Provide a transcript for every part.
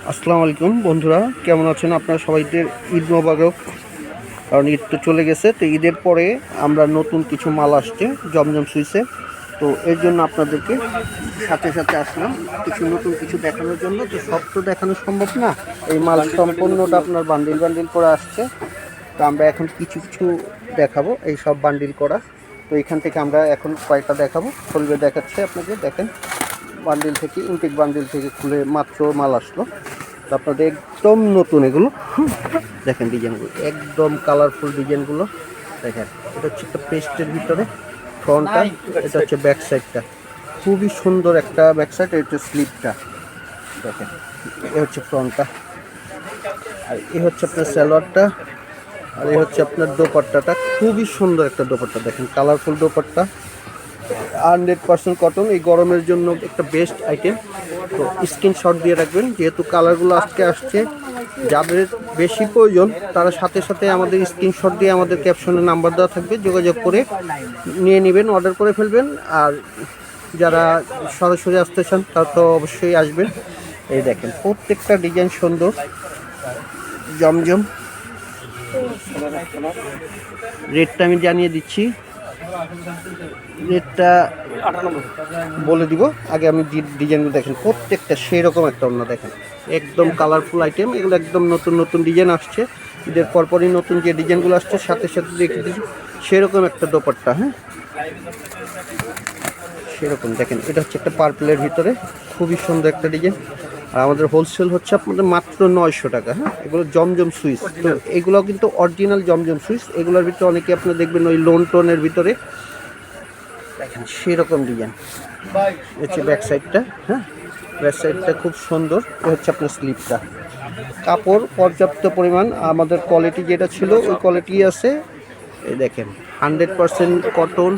আসসালামু আলাইকুম বন্ধুরা, কেমন আছেন আপনারা? সবাইদের ঈদ মোবারক। কারণ ঈদ তো চলে গেছে, তো ঈদের পরে আমরা নতুন কিছু মাল আসছে জমজম সুইসে, তো এর জন্য আপনাদেরকে সাথে সাথে আসলাম কিছু নতুন কিছু দেখানোর জন্য। তো সব তো দেখানো সম্ভব না, এই মাল সম্পূর্ণটা আপনার বান্ডিল বান্ডিল করে আসছে। তো আমরা এখন কিছু কিছু দেখাবো, এই সব বান্ডিল করা। তো এখান থেকে আমরা এখন কয়েকটা দেখাবো, খুলবে দেখাচ্ছে আপনাকে। দেখেন, বান্ডিল থেকে ইনটেক বান্ডিল থেকে খুলে মাত্র মাল আসলো। তো আপনাদের একদম নতুন এগুলো। দেখেন ডিজাইনগুলো একদম কালারফুল ডিজাইনগুলো। দেখেন, এটা হচ্ছে একটা পেস্টের ভিতরে ফ্রন্টটা, এটা হচ্ছে ব্যাক সাইডটা। খুবই সুন্দর একটা ব্যাক সাইড, এটা হচ্ছে স্লিপটা। দেখেন, এ হচ্ছে ফ্রন্টটা, আর এ হচ্ছে আপনার সালোয়ারটা, আর এ হচ্ছে আপনার দোপাট্টাটা। খুবই সুন্দর একটা দোপাট্টা, দেখেন কালারফুল দোপাট্টা, 100% কটন। এই গরমের জন্য একটা বেস্ট আইটেম। তো স্ক্রিনশট দিয়ে রাখবেন, যেহেতু কালারগুলো আজকে আসছে। যাদের বেশি প্রয়োজন তারা সাথে সাথে আমাদের স্ক্রিনশট দিয়ে আমাদের ক্যাপশনে নাম্বার দেওয়া থাকবে, যোগাযোগ করে নিয়ে নেবেন, অর্ডার করে ফেলবেন। আর যারা সরাসরি আসতে চান তারা তো অবশ্যই আসবেন। এই দেখেন, প্রত্যেকটা ডিজাইন সুন্দর। জমজম রেটটা আমি জানিয়ে দিচ্ছি, রেটটা বলে দিব। আগে আমি ডিজাইনগুলো দেখেন, প্রত্যেকটা সেই রকম একটা অন্য। দেখেন একদম কালারফুল আইটেম, এগুলো একদম নতুন নতুন ডিজাইন আসছে। ঈদের পরপরই নতুন যে ডিজাইনগুলো আসছে সাথে সাথে দেখে দিচ্ছি সেরকম একটা দোপাট্টা। হ্যাঁ, সেরকম দেখেন, এটা হচ্ছে একটা পার্পলের ভিতরে, খুবই সুন্দর একটা ডিজাইন। আর আমাদের হোলসেল হচ্ছে আপনাদের মাত্র 900 টাকা। হ্যাঁ, এগুলো জমজম সুইচ। তো এগুলো কিন্তু অরিজিনাল জমজম সুইচ। এগুলোর ভিতরে অনেকে আপনি দেখবেন ওই লোন টোনের ভিতরে, দেখেন সেরকম ডিজাইন। হচ্ছে ব্যাক সাইডটা। হ্যাঁ, ব্যাক সাইডটা খুব সুন্দর। এ হচ্ছে আপনার স্লিপটা। কাপড় পর্যাপ্ত পরিমাণ, আমাদের কোয়ালিটি যেটা ছিল ওই কোয়ালিটি আছে। এই দেখেন 100% কটন,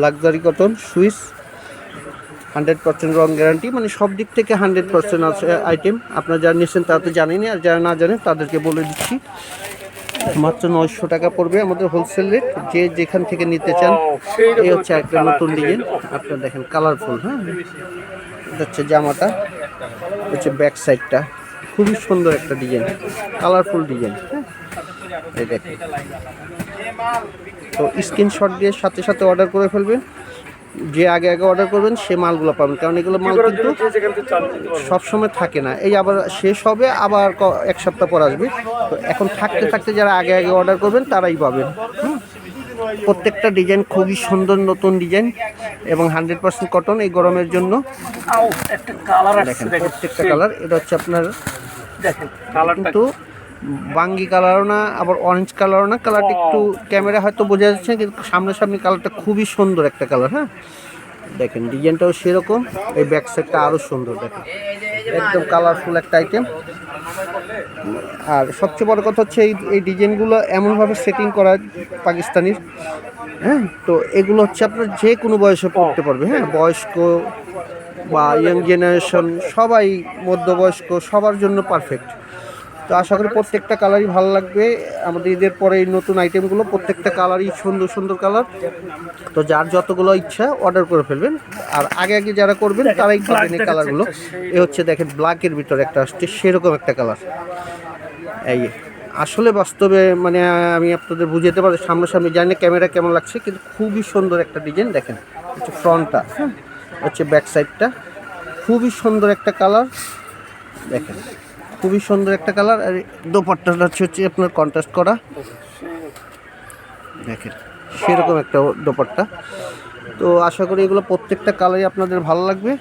লাক্সারি কটন সুইস, 100% রং গ্যারান্টি, মানে সব দিক থেকে 100% আছে আইটেম। আপনারা যারা নিচ্ছেন তারা তো জানেনই, আর যারা না জানেন তাদেরকে বলে দিচ্ছি, মাত্র 900 টাকা পড়বে আমাদের হোলসেল রেট, যে যেখান থেকে নিতে চান। এই হচ্ছে একটা নতুন ডিজাইন, আপনারা দেখেন কালারফুল। হ্যাঁ, এটা হচ্ছে জামাটা, হচ্ছে ব্যাক সাইডটা, খুবই সুন্দর একটা ডিজাইন, কালারফুল ডিজাইন। হ্যাঁ, এই দেখেন। তো স্ক্রিনশট দিয়ে সাথে সাথে অর্ডার করে ফেলবেন, যে আগে আগে অর্ডার করবেন সে মালগুলো পাবেন। কারণ এগুলো মাল কিন্তু সবসময় থাকে না, এই আবার শেষ হবে, আবার 1 সপ্তাহ পর আসবে। তো এখন থাকতে থাকতে যারা আগে আগে অর্ডার করবেন তারাই পাবেন। প্রত্যেকটা ডিজাইন খুবই সুন্দর, নতুন ডিজাইন এবং 100% কটন এই গরমের জন্য। দেখেন প্রত্যেকটা কালার, এটা হচ্ছে আপনার কিন্তু বাঙ্গি কালারও না, আবার অরেঞ্জ কালারও না। কালারটা একটু ক্যামেরা হয়তো বোঝা যাচ্ছে, কিন্তু সামনাসামনি কালারটা খুবই সুন্দর একটা কালার। হ্যাঁ, দেখেন ডিজাইনটাও সেরকম, এই ব্যাক সাইডটা আরও সুন্দর। দেখেন একদম কালারফুল একটা আইটেম। আর সবচেয়ে বড় কথা হচ্ছে এই ডিজাইনগুলো এমনভাবে সেটিং করা পাকিস্তানির। হ্যাঁ, তো এগুলো হচ্ছে আপনার যে কোনো বয়সে পড়তে পারবে। হ্যাঁ, বয়স্ক বা ইয়াং জেনারেশন সবাই, মধ্যবয়স্ক সবার জন্য পারফেক্ট। তো আশা করি প্রত্যেকটা কালারই ভালো লাগবে। আমাদের ঈদের পরে এই নতুন আইটেমগুলো প্রত্যেকটা কালারই সুন্দর সুন্দর কালার। তো যার যতগুলো ইচ্ছা অর্ডার করে ফেলবেন, আর আগে আগে যারা করবেন তারাই পাবেন এই কালারগুলো। এ হচ্ছে দেখেন ব্ল্যাকের ভিতরে একটা আসছে সেরকম একটা কালার। এই আসলে বাস্তবে মানে আমি আপনাদের বুঝাতে পারি, সামনাসামনি জানি না ক্যামেরা কেমন লাগছে, কিন্তু খুবই সুন্দর একটা ডিজাইন। দেখেন হচ্ছে ফ্রন্টটা, হচ্ছে ব্যাক সাইডটা, খুবই সুন্দর একটা কালার। দেখেন খুবই সুন্দর একটা কালার। আর দোপাট্টাটা হচ্ছে আপনার কন্ট্রাস্ট করা, দেখেন সেরকম একটা দোপাট্টা। তো আশা করি এগুলো প্রত্যেকটা কালারই আপনাদের ভালো লাগবে।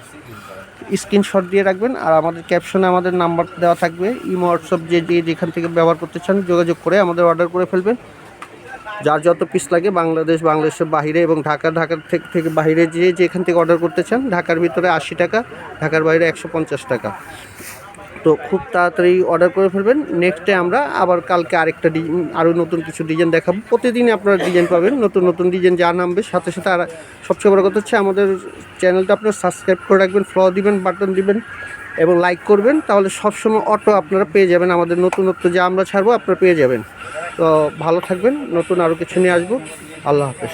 স্ক্রিনশট দিয়ে রাখবেন, আর আমাদের ক্যাপশনে আমাদের নাম্বার দেওয়া থাকবে। ইমো, হোয়াটসঅ্যাপ যে যেখান থেকে ব্যবহার করতে চান যোগাযোগ করে আমাদের অর্ডার করে ফেলবেন। যার যত পিস লাগে, বাংলাদেশের বাইরে এবং ঢাকার থেকে বাইরে যেখান থেকে অর্ডার করতে চান, ঢাকার ভিতরে 80 টাকা, ঢাকার বাইরে 150 টাকা। তো খুব তাড়াতাড়ি অর্ডার করে ফেলবেন। নেক্সটে আমরা আবার কালকে আরেকটা আরও নতুন কিছু ডিজাইন দেখাবো। প্রতিদিনই আপনারা ডিজাইন পাবেন, নতুন নতুন ডিজাইন যা নামবে সাথে সাথে। আর সবচেয়ে বড় কথা হচ্ছে আমাদের চ্যানেলটা আপনারা সাবস্ক্রাইব করে রাখবেন, ফলো দিবেন, বাটন দিবেন এবং লাইক করবেন, তাহলে সবসময় অটো আপনারা পেয়ে যাবেন। আমাদের নতুনত্ব যা আমরা ছাড়বো আপনারা পেয়ে যাবেন। তো ভালো থাকবেন, নতুন আরও কিছু নিয়ে আসবো। আল্লাহ হাফেজ।